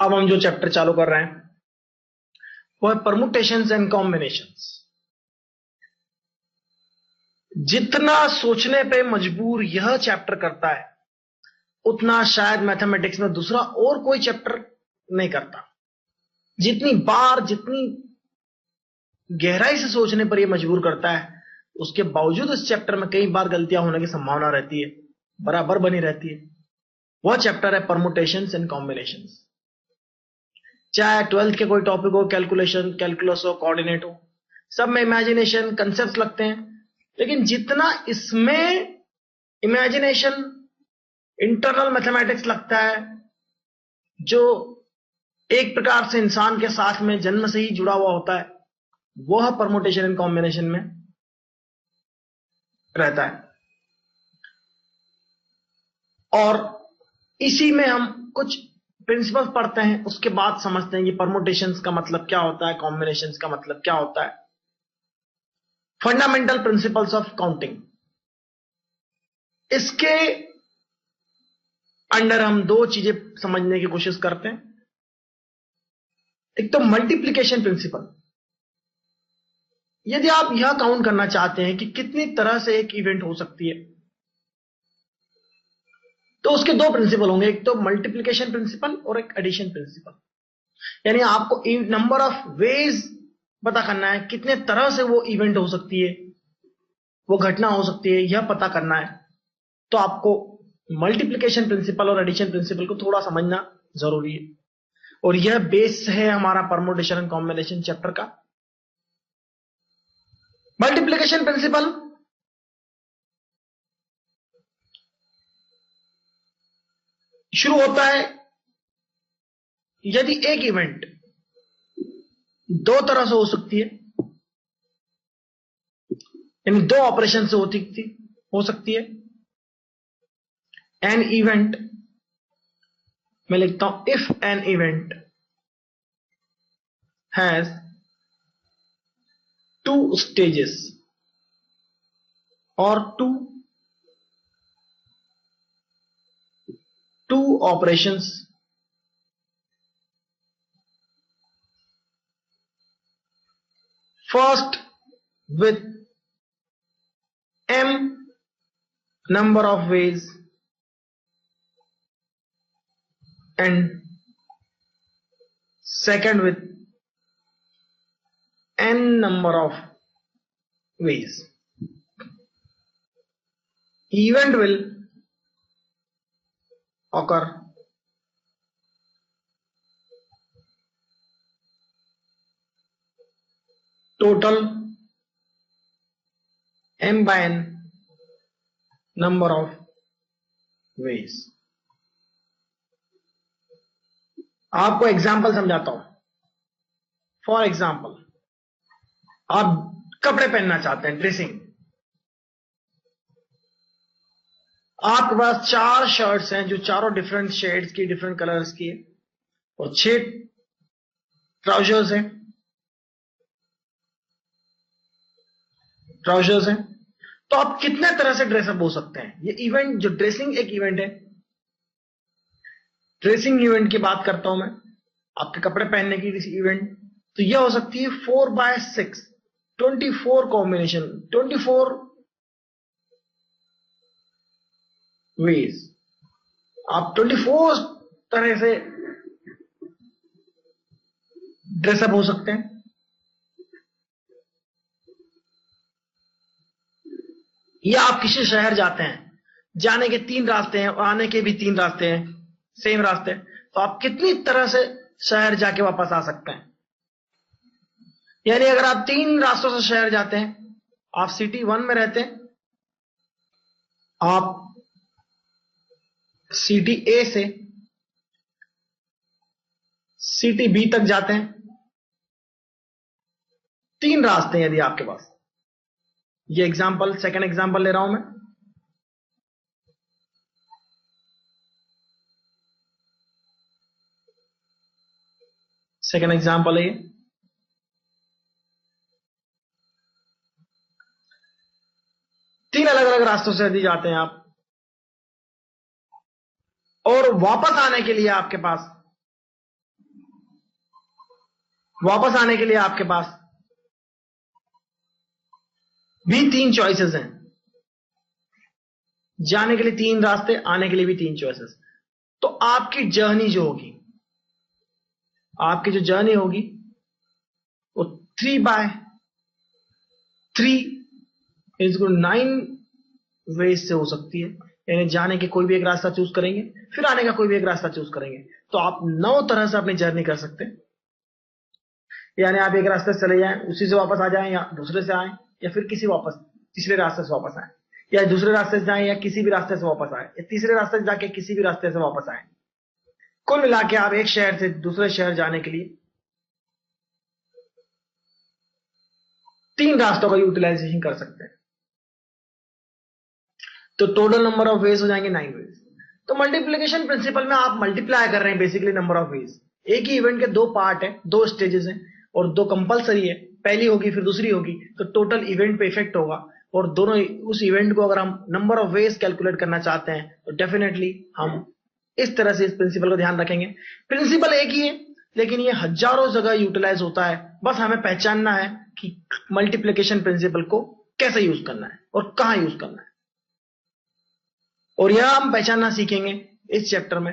अब हम जो चैप्टर चालू कर रहे हैं वो है परमुटेशंस एंड कॉम्बिनेशंस। जितना सोचने पे मजबूर यह चैप्टर करता है उतना शायद मैथमेटिक्स में दूसरा और कोई चैप्टर नहीं करता। जितनी बार जितनी गहराई से सोचने पर यह मजबूर करता है उसके बावजूद इस चैप्टर में कई बार गलतियां होने की संभावना रहती है, बराबर बनी रहती है। वह चैप्टर है परमुटेशंस एंड कॉम्बिनेशंस। चाहे 12th के कोई टॉपिक हो, कैलकुलेशन, कैलकुलस हो, कोऑर्डिनेट हो, सब में इमेजिनेशन कंसेप्ट लगते हैं। लेकिन जितना इसमें इमेजिनेशन, इंटरनल मैथमेटिक्स लगता है, जो एक प्रकार से इंसान के साथ में जन्म से ही जुड़ा हुआ होता है, वह परमुटेशन एंड कॉम्बिनेशन में रहता है। और इसी में हम कुछ प्रिंसिपल्स पढ़ते हैं, उसके बाद समझते हैं कि परमुटेशंस का मतलब क्या होता है, कॉम्बिनेशंस का मतलब क्या होता है। फंडामेंटल प्रिंसिपल्स ऑफ काउंटिंग, इसके अंडर हम दो चीजें समझने की कोशिश करते हैं। एक तो मल्टीप्लिकेशन प्रिंसिपल। यदि आप यह काउंट करना चाहते हैं कि कितनी तरह से एक इवेंट हो सकती है, तो उसके दो प्रिंसिपल होंगे, एक तो मल्टीप्लिकेशन प्रिंसिपल और एक एडिशन प्रिंसिपल। यानी आपको नंबर ऑफ वेज पता करना है, कितने तरह से वो इवेंट हो सकती है, वो घटना हो सकती है, यह पता करना है। तो आपको मल्टीप्लिकेशन प्रिंसिपल और एडिशन प्रिंसिपल को थोड़ा समझना जरूरी है। और यह बेस है हमारा परमुटेशन एंड कॉम्बिनेशन चैप्टर का। मल्टीप्लिकेशन प्रिंसिपल शुरू होता है यदि एक इवेंट दो तरह से हो सकती है, यानी दो ऑपरेशन से हो सकती है। एन इवेंट, मैं लिखता हूं if an event has two stages और two operations, first with m number of ways and second with n number of ways, event will occur total m by n number of ways। आपको example समझाता हूं। For example, आप कपड़े पहनना चाहते हैं, dressing. आपके पास 4 शर्ट्स हैं जो चारों डिफरेंट शेड्स की, डिफरेंट कलर्स की है, और 6 ट्राउजर्स हैं। तो आप कितने तरह से ड्रेसअप हो सकते हैं? ये इवेंट, जो ड्रेसिंग एक इवेंट है, ड्रेसिंग इवेंट की बात करता हूं मैं, आपके कपड़े पहनने की इवेंट। तो यह हो सकती है 4/6, 24 कॉम्बिनेशन, 24 वेज। आप 24 तरह से ड्रेसअप हो सकते हैं। या आप किसी शहर जाते हैं, जाने के 3 रास्ते हैं और आने के भी 3 रास्ते हैं, सेम रास्ते। तो आप कितनी तरह से शहर जाके वापस आ सकते हैं? यानी अगर आप 3 रास्तों से शहर जाते हैं, आप सिटी 1 में रहते हैं, आप सिटी ए से सिटी बी तक जाते हैं, 3 रास्ते हैं यदि आपके पास। ये एग्जाम्पल, सेकंड एग्जाम्पल ले रहा हूं मैं। सेकंड एग्जाम्पल है ये। 3 अलग अलग रास्तों से यदि जाते हैं आप, और वापस आने के लिए आपके पास वापस आने के लिए आपके पास भी 3 चॉइसेस हैं। जाने के लिए 3 रास्ते, आने के लिए भी 3 चॉइसेस। तो आपकी जर्नी जो होगी, आपकी जो जर्नी होगी वो 3/3 वेज से हो सकती है। यानी जाने के कोई भी एक रास्ता चूज करेंगे, फिर आने का कोई भी एक रास्ता चूज करेंगे, तो आप 9 तरह से अपनी जर्नी कर सकते हैं। यानी आप एक रास्ते से चले जाएं, उसी से वापस आ जाएं, या दूसरे से आए, या फिर किसी वापस तीसरे रास्ते से वापस आए, या दूसरे रास्ते से जाएं, या किसी भी रास्ते से वापस आए, या तीसरे रास्ते से जाके किसी भी रास्ते से वापस आए। कुल मिला के आप एक शहर से दूसरे शहर जाने के लिए 3 रास्तों का यूटिलाइजेशन कर सकते हैं। तो टोटल नंबर ऑफ वेज हो जाएंगे 9 वेज। तो मल्टीप्लीकेशन प्रिंसिपल में आप मल्टीप्लाई कर रहे हैं बेसिकली नंबर ऑफ वेज। एक ही इवेंट के 2 पार्ट है, 2 स्टेजेस हैं, और 2 कंपलसरी है, पहली होगी फिर दूसरी होगी, तो टोटल इवेंट पे इफेक्ट होगा। और दोनों उस इवेंट को अगर हम नंबर ऑफ वेज कैलकुलेट करना चाहते हैं तो डेफिनेटली हम इस तरह से इस प्रिंसिपल को ध्यान रखेंगे। प्रिंसिपल एक ही है, लेकिन ये हजारों जगह यूटिलाइज होता है। बस हमें पहचानना है कि मल्टीप्लीकेशन प्रिंसिपल को कैसे यूज करना है और कहां यूज करना है, और यह हम पहचानना सीखेंगे इस चैप्टर में।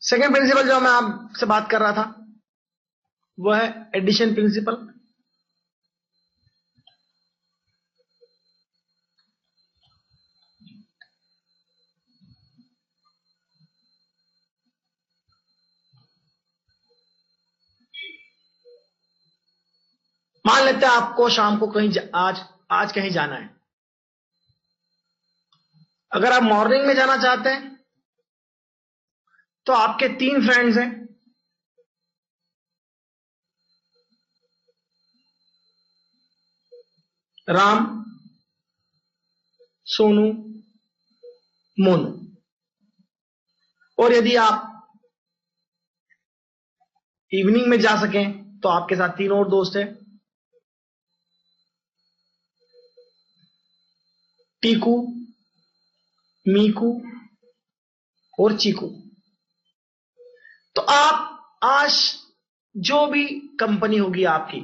सेकेंड प्रिंसिपल जो मैं आपसे बात कर रहा था वह है एडिशन प्रिंसिपल। मान लेते हैं आपको शाम को कहीं आज कहीं जाना है। अगर आप मॉर्निंग में जाना चाहते हैं तो आपके 3 फ्रेंड्स हैं, राम, सोनू, मोनू। और यदि आप इवनिंग में जा सकें तो आपके साथ 3 और दोस्त हैं, टीकू, मीकू और चीकू। तो आप आज जो भी कंपनी होगी आपकी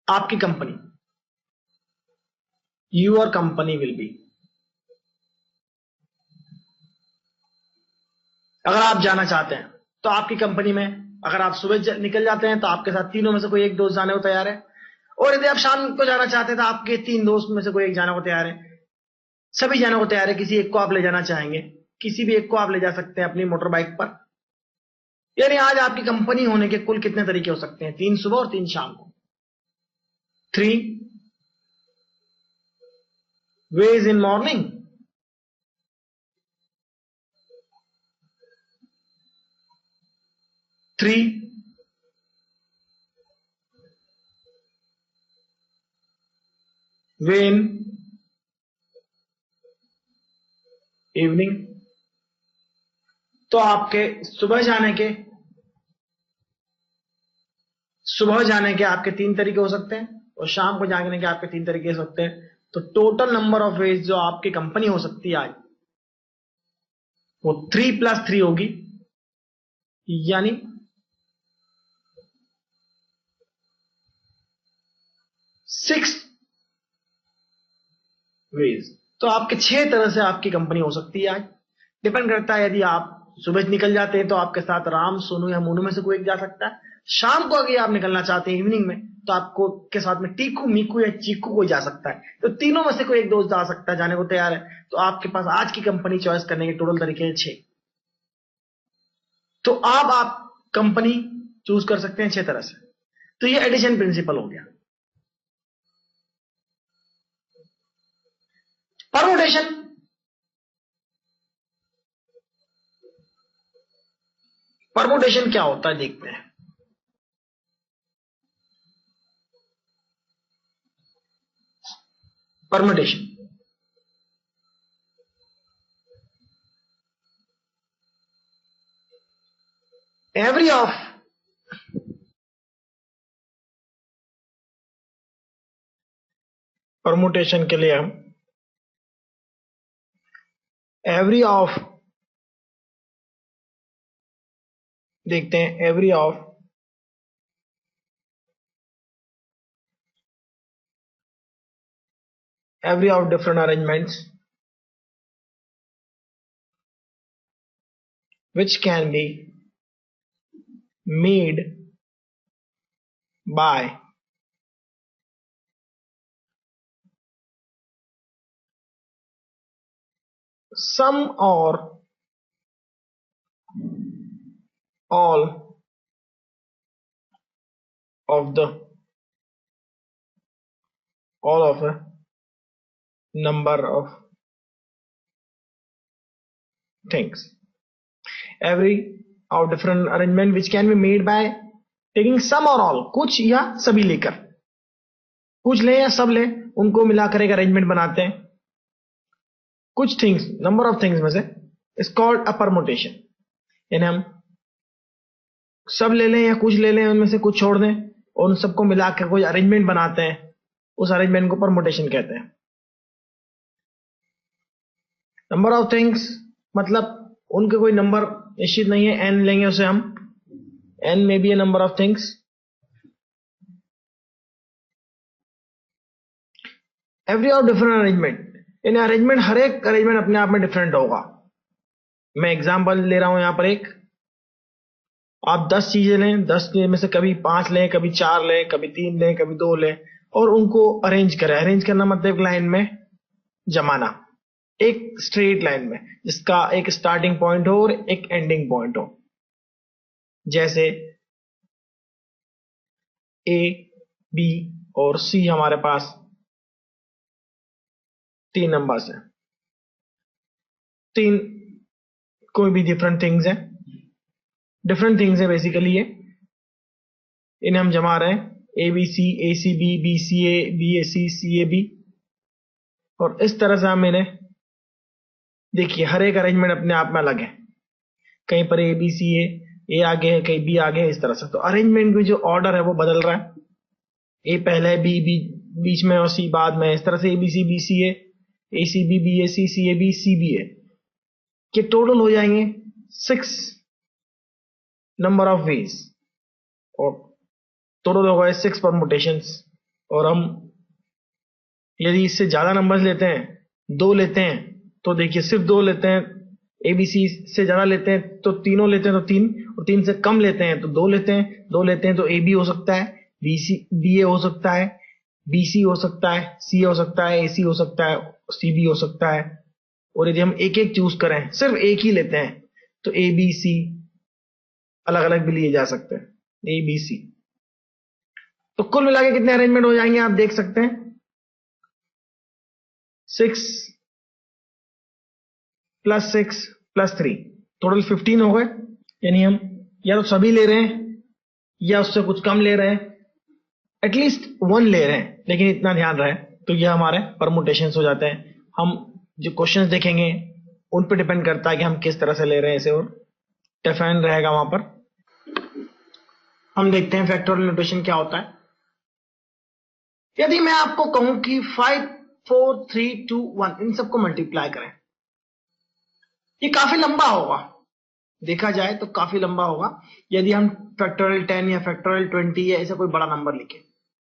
आपकी company, your company will be, अगर आप जाना चाहते हैं तो आपकी कंपनी में अगर आप सुबह निकल जाते हैं तो आपके साथ तीनों में से कोई एक दोस्त जाने को तैयार है, और यदि आप शाम को जाना चाहते हैं तो आपके 3 दोस्त में से कोई एक जाने को तैयार है। सभी जाने को तैयार है, किसी एक को आप ले जाना चाहेंगे, किसी भी एक को आप ले जा सकते हैं अपनी मोटर बाइक पर। यानी आज आपकी कंपनी होने के कुल कितने तरीके हो सकते हैं? 3 सुबह और 3 शाम को। 3 ways in morning, 3 way in evening। तो आपके सुबह जाने के आपके 3 तरीके हो सकते हैं, और शाम को जाने के आपके 3 तरीके हो सकते हैं। तो टोटल नंबर ऑफ वेज जो आपकी कंपनी हो सकती है आज, वो 3+3 होगी, यानी 6 वेज। तो आपके 6 तरह से आपकी कंपनी हो सकती है आज। डिपेंड करता है, यदि आप सुबह निकल जाते हैं तो आपके साथ राम, सोनू या मोनू में से कोई एक जा सकता है। शाम को अगर आप निकलना चाहते हैं इवनिंग में, तो आपको के साथ में टीकू, मीकू या चीकू कोई जा सकता है। तो तीनों में से कोई एक दोस्त जा सकता है, जाने को तैयार है। तो आपके पास आज की कंपनी चॉइस करने के टोटल तरीके हैं 6। तो अब आप कंपनी चूज कर सकते हैं 6 तरह से। तो ये एडिशन प्रिंसिपल हो गया। परमुटेशन, परमुटेशन क्या होता है देखते हैं। परमुटेशन एवरी ऑफ परमुटेशन के लिए हम एवरी ऑफ देखते हैं every of different arrangements which can be made by some or all of a number of things. Every of different arrangement which can be made by taking some or all, कुछ या सभी लेकर, कुछ ले या सब ले, उनको मिलाकर एक अरेंजमेंट बनाते हैं. कुछ थिंग्स, नंबर ऑफ थिंग्स में से इज कॉल्ड अ परमुटेशन. यानी हम सब ले लें या कुछ ले लें, उनमें से कुछ छोड़ दें और उन सबको मिलाकर कोई अरेंजमेंट बनाते हैं, उस अरेंजमेंट को परमुटेशन कहते हैं. नंबर ऑफ थिंग्स मतलब उनके कोई नंबर निश्चित नहीं है, एन लेंगे उसे हम, एन में be a number of things. Every of different arrangement, यानी अरेंजमेंट, हर एक अरेंजमेंट अपने आप में डिफरेंट होगा. मैं एग्जांपल ले रहा हूं यहां पर एक, आप 10 चीजें लें, 10 में से कभी 5 लें, कभी 4 लें, कभी 3 लें, कभी 2 लें और उनको अरेंज करें. अरेंज करना मतलब लाइन में जमाना, एक स्ट्रेट लाइन में जिसका एक स्टार्टिंग पॉइंट हो और एक एंडिंग पॉइंट हो. जैसे ए, बी और सी हमारे पास 3 नंबर्स हैं. 3 कोई भी डिफरेंट थिंग्स हैं, बेसिकली ये, इन्हें हम जमा रहे हैं, A B C, A C B, B C A, B A C, C A B. और इस तरह से हम इन्हें देखिए, हर एक अरेंजमेंट अपने आप में अलग है. कहीं पर ए बी सी ए आगे है, कहीं बी आगे है, इस तरह से. तो अरेंजमेंट की जो ऑर्डर है वो बदल रहा है. ए पहले है, बी बीच में और सी बाद में. इस तरह से A B C, B C A C B, B A C, C A B, C B A के टोटल हो जाएंगे 6 नंबर ऑफ वेज और टोटल हो गए 6 परमुटेशंस. और हम यदि इससे ज्यादा नंबर्स लेते हैं, 2 लेते हैं, तो देखिए सिर्फ 2 लेते हैं. एबीसी से ज्यादा लेते हैं तो तीनों लेते हैं तो 3, और 3 से कम लेते हैं तो 2 लेते हैं. 2 लेते हैं तो ए बी हो सकता है, बी ए हो सकता है, बी सी हो सकता है, सी हो सकता है, ए सी हो सकता है, सी बी हो सकता है. और यदि हम एक एक चूज करें, सिर्फ एक ही लेते हैं, तो ए बी सी अलग अलग भी लिए जा सकते हैं, ए बी सी. तो कुल मिला के कितने अरेंजमेंट हो जाएंगे आप देख सकते हैं, 6 + 6 + 3 टोटल 15 हो गए. यानी हम या तो सभी ले रहे हैं या उससे कुछ कम ले रहे हैं, एटलीस्ट 1 ले रहे हैं, लेकिन इतना ध्यान रहे तो ये हमारे परमुटेशंस हो जाते हैं. हम जो क्वेश्चंस देखेंगे उन पर डिपेंड करता है कि हम किस तरह से ले रहे हैं इसे, और डिफाइन रहेगा वहां पर. हम देखते हैं फैक्टोरियल नोटेशन क्या होता है. यदि मैं आपको कहूं कि 5 4 3 2 1 इन सबको मल्टीप्लाई करें, ये काफी लंबा होगा, देखा जाए तो काफी लंबा होगा. यदि हम फैक्टोरियल 10 या फैक्टोरियल 20 या ऐसा कोई बड़ा नंबर लिखें,